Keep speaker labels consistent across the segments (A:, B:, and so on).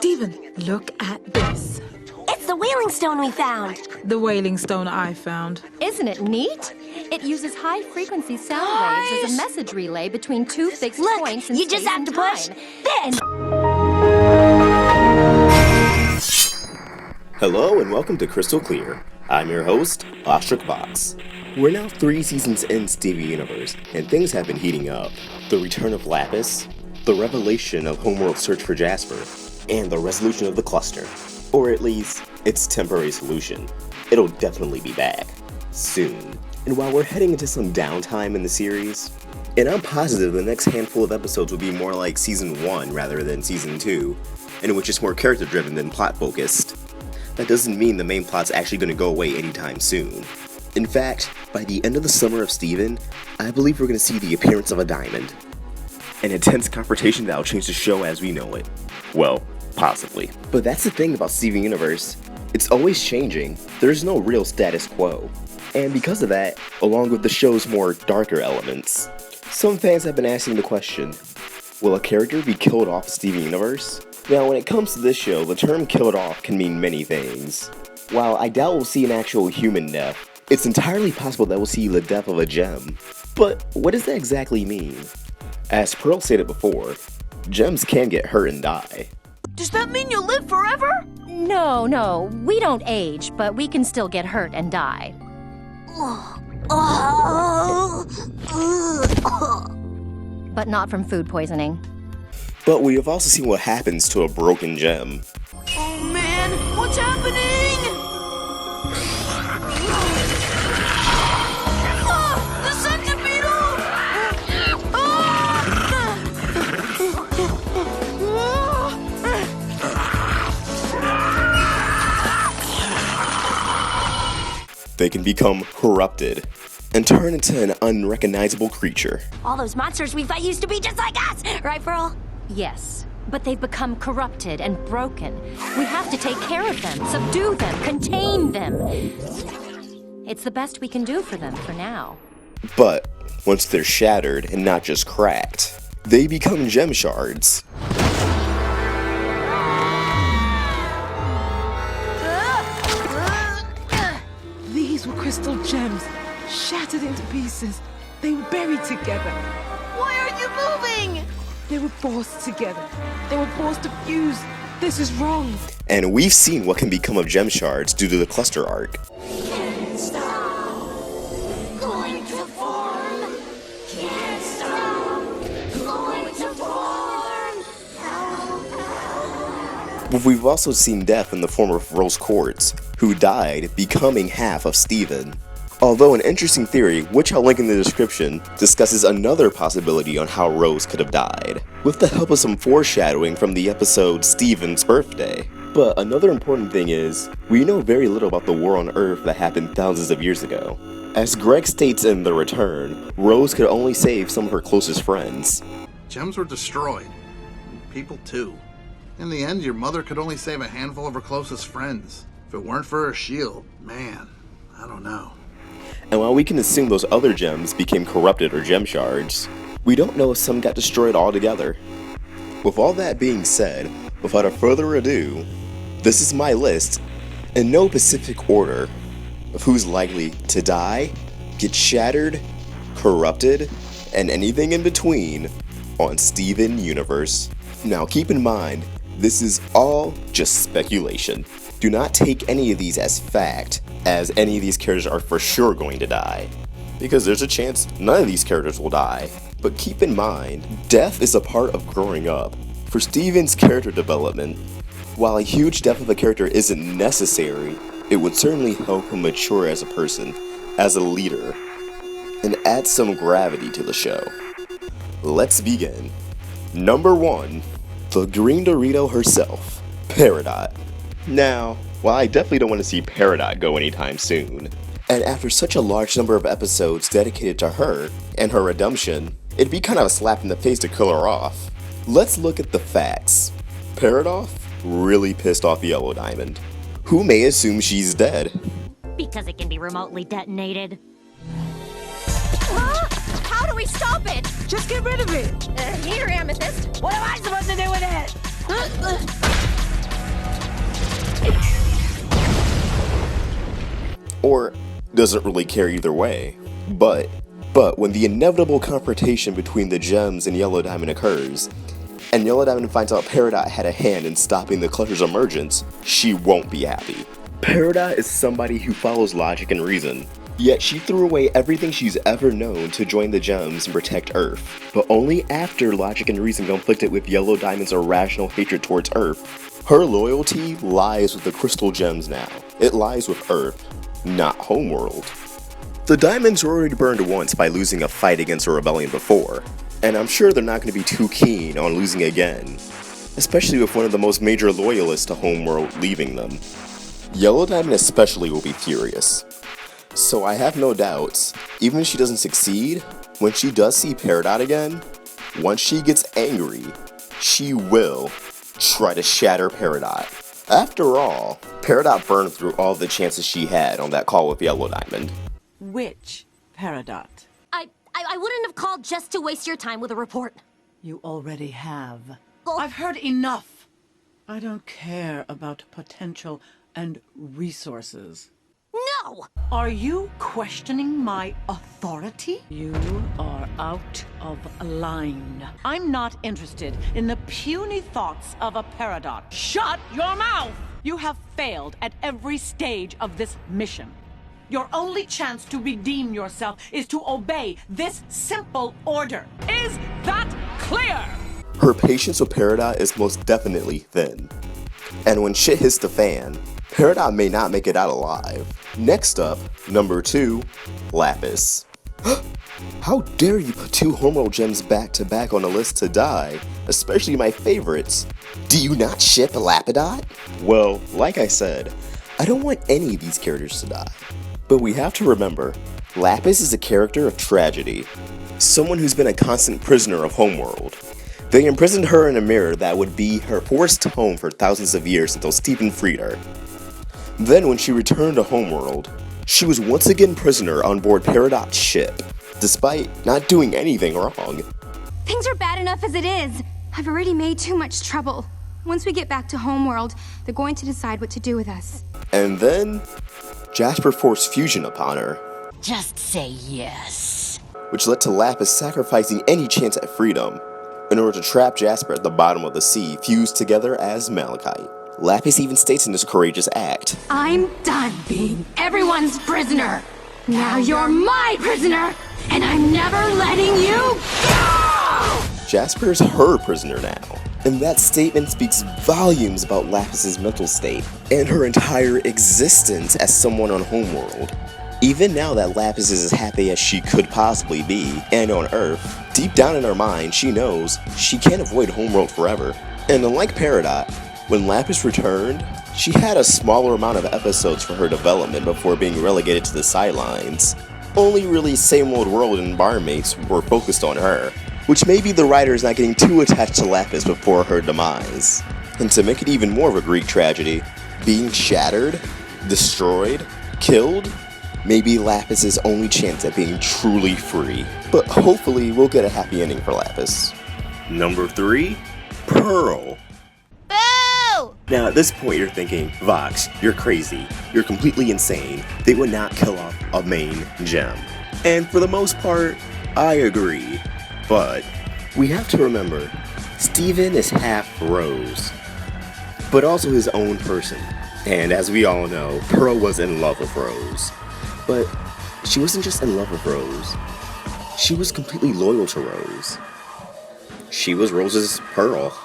A: Steven, look at this.
B: It's the whaling stone we found.
A: The whaling stone I found.
C: Isn't it neat? It uses high-frequency sound waves as a message relay between two fixed points in
B: you just
C: space
B: have to
C: and
B: push
C: time.
B: this.
D: Hello and welcome to Crystal Clear. I'm your host, Ostrich Box. We're now 3 seasons in Steven Universe, and things have been heating up. The return of Lapis, the revelation of Homeworld's search for Jasper, and the resolution of the cluster. Or at least, its temporary solution. It'll definitely be back. Soon. And while we're heading into some downtime in the series, and I'm positive the next handful of episodes will be more like Season 1 rather than Season 2, and which is more character-driven than plot-focused. That doesn't mean the main plot's actually going to go away anytime soon. In fact, by the end of the summer of Steven, I believe we're going to see the appearance of a diamond. An intense confrontation that'll change the show as we know it. Well, possibly. But that's the thing about Steven Universe. It's always changing. There's no real status quo. And because of that, along with the show's more darker elements, some fans have been asking the question, will a character be killed off Steven Universe? Now, when it comes to this show, the term killed off can mean many things. While I doubt we'll see an actual human death, it's entirely possible that we'll see the death of a gem. But what does that exactly mean? As Pearl stated before, gems can get hurt and die.
B: Does that mean you'll live forever?
C: No, we don't age, but we can still get hurt and die. But not from food poisoning.
D: But we have also seen what happens to a broken gem.
B: Oh man, what's happening? The centipede!
D: They can become corrupted and turn into an unrecognizable creature.
B: All those monsters we fight used to be just like us, right, Pearl?
C: Yes, but they've become corrupted and broken. We have to take care of them, subdue them, contain them. It's the best we can do for them for now.
D: But once they're shattered and not just cracked, they become gem shards.
A: These were crystal gems, shattered into pieces. They were buried together.
B: Why aren't you moving?
A: They were forced together. They were forced to fuse. This is wrong.
D: And we've seen what can become of gem shards due to the cluster arc.
B: Can't stop. Going to form. Can't stop. Going to form.
D: But we've also seen death in the form of Rose Quartz, who died, becoming half of Steven. Although an interesting theory, which I'll link in the description, discusses another possibility on how Rose could have died, with the help of some foreshadowing from the episode Steven's Birthday. But another important thing is, we know very little about the war on Earth that happened thousands of years ago. As Greg states in The Return, Rose could only save some of her closest friends.
E: Gems were destroyed. People too. In the end, your mother could only save a handful of her closest friends. If it weren't for her shield, man, I don't know.
D: And while we can assume those other gems became corrupted or gem shards, we don't know if some got destroyed altogether. With all that being said, without a further ado, this is my list, in no specific order, of who's likely to die, get shattered, corrupted, and anything in between on Steven Universe. Now keep in mind, this is all just speculation. Do not take any of these as fact, as any of these characters are for sure going to die. Because there's a chance none of these characters will die. But keep in mind, death is a part of growing up. For Steven's character development, while a huge death of a character isn't necessary, it would certainly help him mature as a person, as a leader, and add some gravity to the show. Let's begin. Number 1, the Green Dorito herself, Peridot. Now, while I definitely don't want to see Peridot go anytime soon, and after such a large number of episodes dedicated to her and her redemption, it'd be kind of a slap in the face to kill her off. Let's look at the facts. Peridot really pissed off Yellow Diamond, who may assume she's dead.
B: Because it can be remotely detonated.
C: How do we stop it?
A: Just get rid of it.
C: Here, Amethyst.
B: What am I supposed to do with it?
D: or doesn't really care either way. But when the inevitable confrontation between the gems and Yellow Diamond occurs, and Yellow Diamond finds out Peridot had a hand in stopping the Clutcher's emergence, she won't be happy. Peridot is somebody who follows logic and reason, yet she threw away everything she's ever known to join the gems and protect Earth, but only after logic and reason conflicted with Yellow Diamond's irrational hatred towards Earth. Her loyalty lies with the crystal gems now. It lies with Earth, not Homeworld. The Diamonds were already burned once by losing a fight against a rebellion before, and I'm sure they're not going to be too keen on losing again, especially with one of the most major loyalists to Homeworld leaving them. Yellow Diamond especially will be furious. So I have no doubts, even if she doesn't succeed, when she does see Peridot again, once she gets angry, she will try to shatter Peridot. After all, Peridot burned through all the chances she had on that call with Yellow Diamond.
A: Which Peridot?
B: I wouldn't have called just to waste your time with a report.
A: You already have.
B: Oh.
A: I've heard enough. I don't care about potential and resources.
B: No!
A: Are you questioning my authority? You are out of line. I'm not interested in the puny thoughts of a Peridot. Shut your mouth! You have failed at every stage of this mission. Your only chance to redeem yourself is to obey this simple order. Is that clear?
D: Her patience with Peridot is most definitely thin. And when shit hits the fan, Peridot may not make it out alive. Next up, number 2, Lapis. How dare you put 2 Homeworld gems back to back on a list to die, especially my favorites. Do you not ship Lapidot? Well, like I said, I don't want any of these characters to die. But we have to remember, Lapis is a character of tragedy. Someone who's been a constant prisoner of Homeworld. They imprisoned her in a mirror that would be her forced home for thousands of years until Stephen freed her. Then when she returned to Homeworld, she was once again prisoner on board Peridot's ship, despite not doing anything wrong.
F: Things are bad enough as it is. I've already made too much trouble. Once we get back to Homeworld, they're going to decide what to do with us.
D: And then, Jasper forced fusion upon her,
B: Just say yes.
D: which led to Lapis sacrificing any chance at freedom in order to trap Jasper at the bottom of the sea, fused together as malachite. Lapis even states in this courageous act,
F: I'm done being everyone's prisoner. Now you're my prisoner, and I'm never letting you go!
D: Jasper's her prisoner now. And that statement speaks volumes about Lapis's mental state and her entire existence as someone on Homeworld. Even now that Lapis is as happy as she could possibly be, and on Earth, deep down in her mind she knows she can't avoid Homeworld forever. And unlike Peridot, when Lapis returned, she had a smaller amount of episodes for her development before being relegated to the sidelines. Only really same old world and barmates were focused on her, which may be the writers not getting too attached to Lapis before her demise. And to make it even more of a Greek tragedy, being shattered, destroyed, killed, may be Lapis's only chance at being truly free. But hopefully we'll get a happy ending for Lapis. Number 3, Pearl.
B: Boo!
D: Now at this point you're thinking, Vox, you're crazy. You're completely insane. They would not kill off a main gem. And for the most part, I agree. But we have to remember, Steven is half Rose, but also his own person. And as we all know, Pearl was in love with Rose. But she wasn't just in love with Rose. She was completely loyal to Rose. She was Rose's Pearl.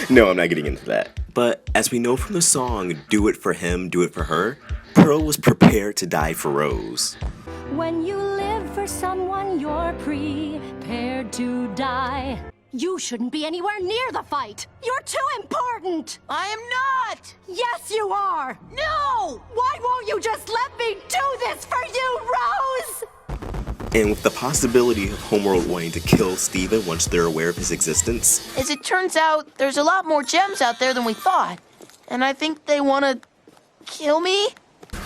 D: No, I'm not getting into that. But as we know from the song, Do It For Him, Do It For Her, Pearl was prepared to die for Rose.
C: When you live for someone, you're prepared to die. You shouldn't be anywhere near the fight. You're too important.
B: I am not!
C: Yes, you are.
B: No!
C: Why won't you just let me do this for you, Rose?
D: And with the possibility of Homeworld wanting to kill Steven once they're aware of his existence,
G: As it turns out, there's a lot more gems out there than we thought. And I think they want to kill me?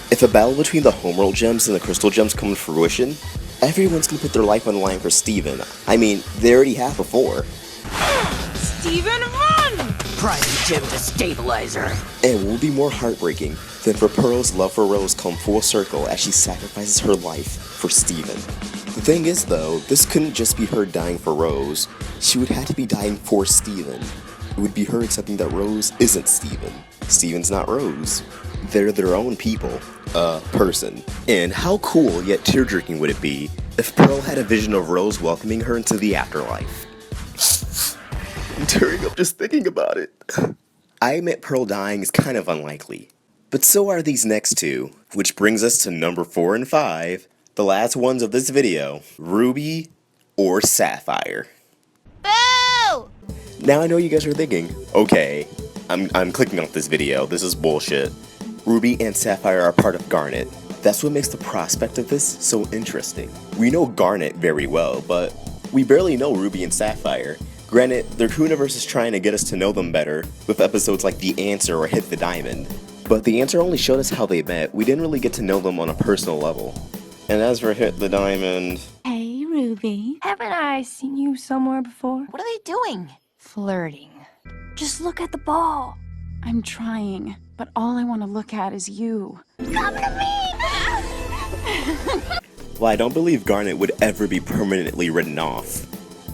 D: if a battle between the Homeworld gems and the Crystal gems come to fruition, everyone's gonna put their life on the line for Steven. I mean, they already have before.
A: Steven, run!
H: private gym destabilizer.
D: And will be more heartbreaking than for Pearl's love for Rose come full circle as she sacrifices her life for Steven. The thing is though, this couldn't just be her dying for Rose. She would have to be dying for Steven. It would be her accepting that Rose isn't Steven. Steven's not Rose. They're their own people. Person. And how cool yet tear-jerking would it be if Pearl had a vision of Rose welcoming her into the afterlife? I'm tearing up just thinking about it. I admit Pearl dying is kind of unlikely, but so are these next two, which brings us to number 4 and 5, the last ones of this video, Ruby or Sapphire.
G: Boo!
D: Now I know you guys are thinking, okay, I'm clicking off this video, this is bullshit. Ruby and Sapphire are part of Garnet. That's what makes the prospect of this so interesting. We know Garnet very well, but we barely know Ruby and Sapphire. Granted, their Universe is trying to get us to know them better, with episodes like The Answer or Hit the Diamond. But The Answer only showed us how they met, we didn't really get to know them on a personal level. And as for Hit the Diamond...
F: Hey, Ruby.
C: Haven't I seen you somewhere before?
G: What are they doing?
F: Flirting.
C: Just look at the ball.
F: I'm trying, but all I want to look at is you.
B: Come to me!
D: Well, I don't believe Garnet would ever be permanently written off.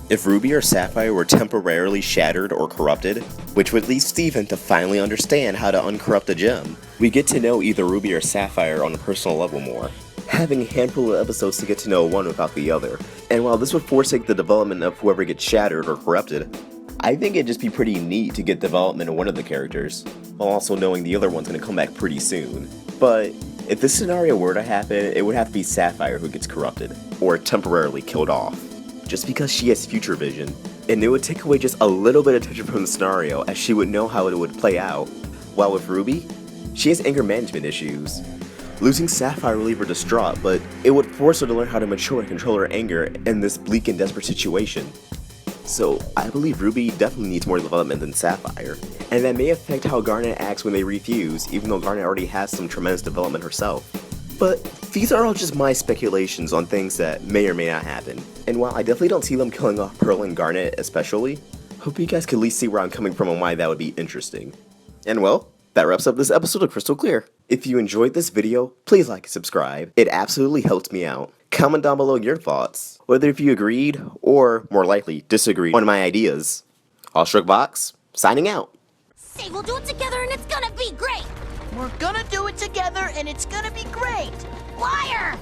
D: If Ruby or Sapphire were temporarily shattered or corrupted, which would lead Steven to finally understand how to uncorrupt a gem, we get to know either Ruby or Sapphire on a personal level more, having a handful of episodes to get to know one without the other. And while this would forsake the development of whoever gets shattered or corrupted, I think it'd just be pretty neat to get development of one of the characters, while also knowing the other one's gonna come back pretty soon. But if this scenario were to happen, it would have to be Sapphire who gets corrupted, or temporarily killed off, just because she has future vision, and it would take away just a little bit of tension from the scenario as she would know how it would play out. While with Ruby, she has anger management issues. Losing Sapphire would leave her distraught, but it would force her to learn how to mature and control her anger in this bleak and desperate situation. So I believe Ruby definitely needs more development than Sapphire, and that may affect how Garnet acts when they refuse, even though Garnet already has some tremendous development herself. But these are all just my speculations on things that may or may not happen, and while I definitely don't see them killing off Pearl and Garnet especially, hope you guys can at least see where I'm coming from and why that would be interesting. And well, that wraps up this episode of Crystal Clear. If you enjoyed this video, please like and subscribe, it absolutely helps me out. Comment down below your thoughts, whether if you agreed, or more likely disagreed on my ideas. Allstrokevox, signing out.
B: Say we'll do it together and it's gonna be great!
G: We're gonna do it together and it's gonna be great!
B: Liar!